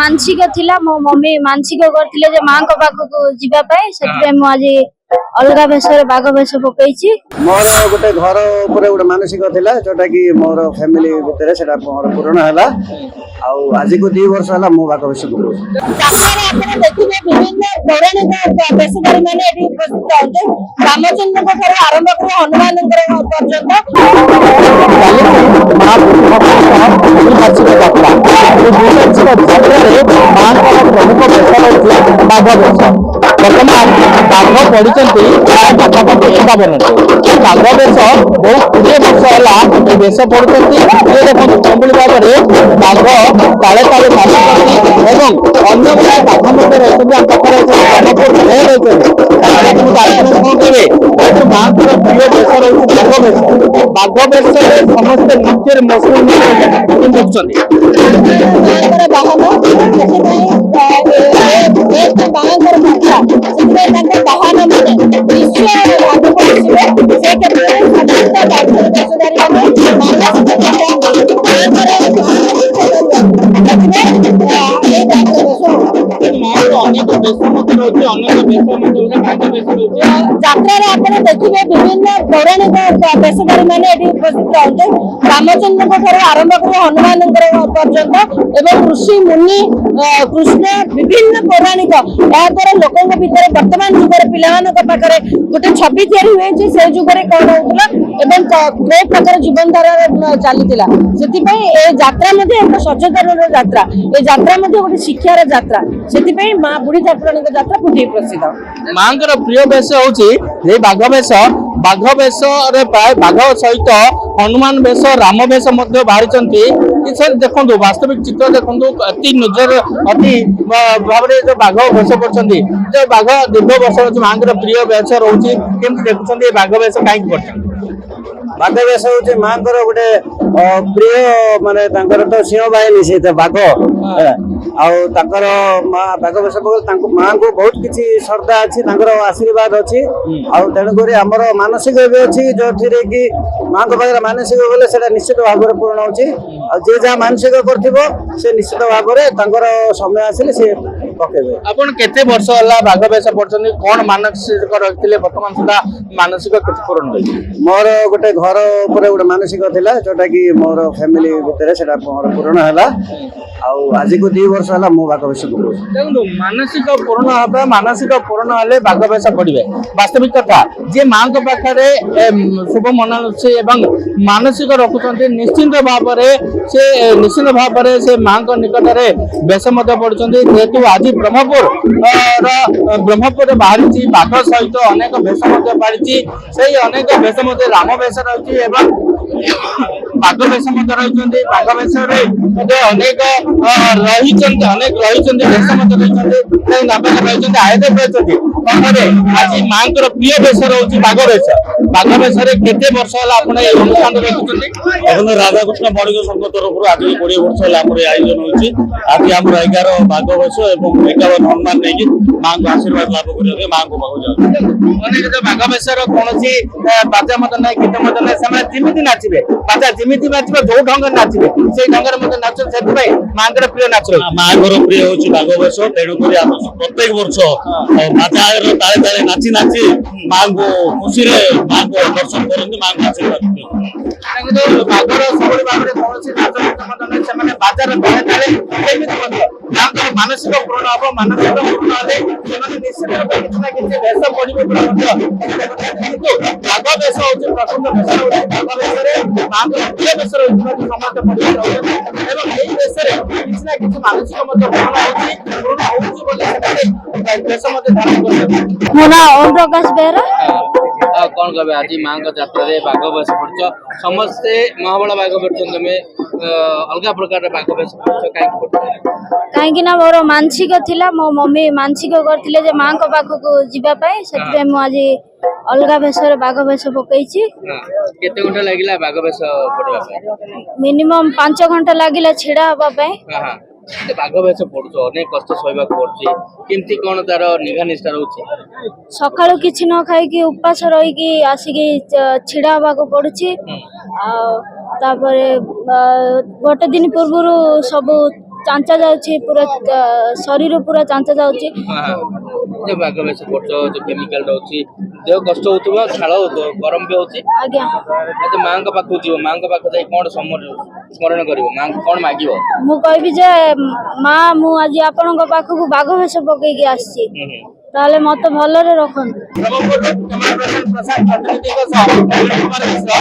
मानसिक थिला मो मम्मी मानसिक करथिले जे मां को पाखक जिबा पाए सेते मु आज अलग वेश बाघ वेश पकईची मोर गोटे घर ऊपर गोटे मानसिक थिला जोटा कि मोर फैमिली भितर सेटा मोर पूर्ण हैला आज को 2 वर्ष है मो बाघ वेश देखिए विभिन्न पौराणिक पेशेदारी मैंने रामचंद्र आरंभ कर हनुमान बर्तमान बाघ पढ़ी पाखापाखि 51 बाघ वेश बहुत 20 वर्ष है वेश पढ़ुंट ये देखो कंबुली भाव में बाघ ताले ताले अन्य गुड़ाए बाघ मध्य रही माँ प्रिय वेश रही बाघ वेश समस्त नृत्य मशहूर यात्रा देखिए विभिन्न पौराणिक पेशेदारी मैंने उपस्थित रहते रामचंद्र आरंभ कर हनुमान पर्यंत एवं ऋषि मुनि कृष्ण विभिन्न पौराणिक याद्वारा लोकों भितर वर्तमान जुगर पाखे गोटे छवि तैयारी से जुगर कौन होता कई प्रकार जीवन धारा चलीला से यात्रा एक सचेतन यात्रा ये यात्रा गोटे शिक्षार यात्रा से माँ बुढ़ी ठाकुराणी यात्रा गोटे प्रसिद्ध माँ प्रिय वेश हूँ बाघ वेश बाघ वेश प्राय बाघ सहित हनुमान वेश राम वेश बाहरी देखो वास्तविक चित्र देखो अति निजर अति भाव जो बाघ वेश कर बाघ दीर्घ वर्ष माँ प्रिय वेश रोचे केमती देखुं बाघ वेश कहीं बाघ वेश हूँ माँ गोटे प्रिय माने तो सिंह बाहिनी से बाघ बाघ वेश माँ को बहुत किसी श्रद्धा अच्छी आशीर्वाद अच्छी तेणुक आमर मानसिक भी अच्छी जो थी कि माँ को पाखे मानसिक गले से निश्चित भाव में पूर्ण हो जहाँ मानसिक कर निश्चित भाव में समय आसिले सी पकेबे। आपण केते वर्ष होला बाघ वेश पड़छन कोन मानसिक रखिले वर्तमान सुधा मानसिक केते पूर्ण होई मोर गोटे घर ऊपर गोटे मानसिक थिला जोटा कि मोर फैमिली भितर सेटा मोर पूर्ण हैला आज को 2 वर्ष है मो बाघ वेश देखो मानसिक पूर्ण हबे मानसिक पूर्ण हले बाघ वेश पड़िबे वास्तविक कथा जे मां को पाखरे शुभ मनाउछे एवं मानसिक रखुछन्ते निश्चित भाव रे से मां को निकट रे वेश मध्य पड़छन्ते जेतु आज ब्रह्मपुर बाहरी बाघ सहित अनेक वेश बाहरी से अनेक वेश राम वेश रही बाघ वेश रही बाघ वेश अनेक अनेक रही आयत रही आज माँ प्रिय वेश रही बाघ वेश केते वर्ष है अनुष्ठान रखुच्च राधाकृष्ण बणिक संघ तरफ आज 20 वर्ष है आयोजन होती आज आम 11 बाघ वेश और 51 हनुमान नहीं माँ को आशीर्वाद लाभ करके माँ को अनेक बाघ वेश कौन बाजा मत ना गीत मत ना जमी नाचे बाजा जमी नाचे जो ढंग नाचे से ढंग नाच से माँ प्रिय नाच माँ प्रिय हूँ बाघ वेश तेणुक प्रत्येक वर्ष बाजा ताले ताले नाची नाची माँ को खुशी माँ को दर्शन करते माँ को आशीर्वाद बाघर सब भाव में कौन से बाजार मानसिक पूर्ण हम मानसिक पूर्ण हेल्ले निश्चित वेश पड़े बाघ वेश हूँ प्रकृत वेश बाघ वेश माँ प्रिय वेश समस्त पड़े वेश कि मानसिक पूर्ण होश धारण कर मो ना ओम प्रकाश बेहरा कौन कहे आज माँ यात्रा बाघ वेश पड़ समस्ते महाबल बाघ पड़ तुम अलग प्रकार बाघ वेश कहीं मोर मानसिक थिला मो मम्मी मानसिक करथिले जे मां को पाखक जिबा पाए सेते मु आज अलग वेश बाघ वेश पकईची केते घंटा लागिला बाघ वेश पड़वा मिनिमम 5 घंटा लागिला छिड़ा हबा पाए बाघ वेश पड़छ अनेक कष्ट सहबा पड़छि केमती कोन तार निघा निष्ठा रहउछि सकाळु किछि न खाई कि उपास रही कि आसिकी छिड़ा हबा को पड़छि आ तापरे गोटे दिन पूर्वरु सब ଚାଞ୍ଚା ଯାଉଛି ପୁରା ଶରୀର ପୁରା ଚାଞ୍ଚା ଯାଉଛି। ଯୋଉ ବାଘ ବେଶ କରୁଛ ଯୋଉ କେମିକାଲ ରହୁଛି ଦେହ କଷ୍ଟ ହଉଥିବ ଝାଳ ହଉଥିବ ଗରମ ବି ହଉଛି। ଆଜ୍ଞା ଆଚ୍ଛା ମାଙ୍କ ପାଖକୁ ଯିବ ମାଙ୍କ ପାଖକୁ ଯାଇ କଣ ସ୍ମରଣ କରିବ ମାଙ୍କୁ କଣ ମାଗିବ? ମୁଁ କହିବି ଯେ ମା ମୁଁ ଆଜି ଆପଣଙ୍କ ପାଖକୁ ବାଘ ବେଶ ପକେଇକି ଆସିଛି, ତାହେଲେ ମତେ ଭଲରେ ରଖନ୍ତୁ। ବ୍ରହ୍ମପୁରରୁ କ୍ୟାମେରା ପର୍ସନ ପ୍ରସାଦ ପ୍ରତିନିଧିଙ୍କ ସହ କୁମାର ମିଶ୍ର,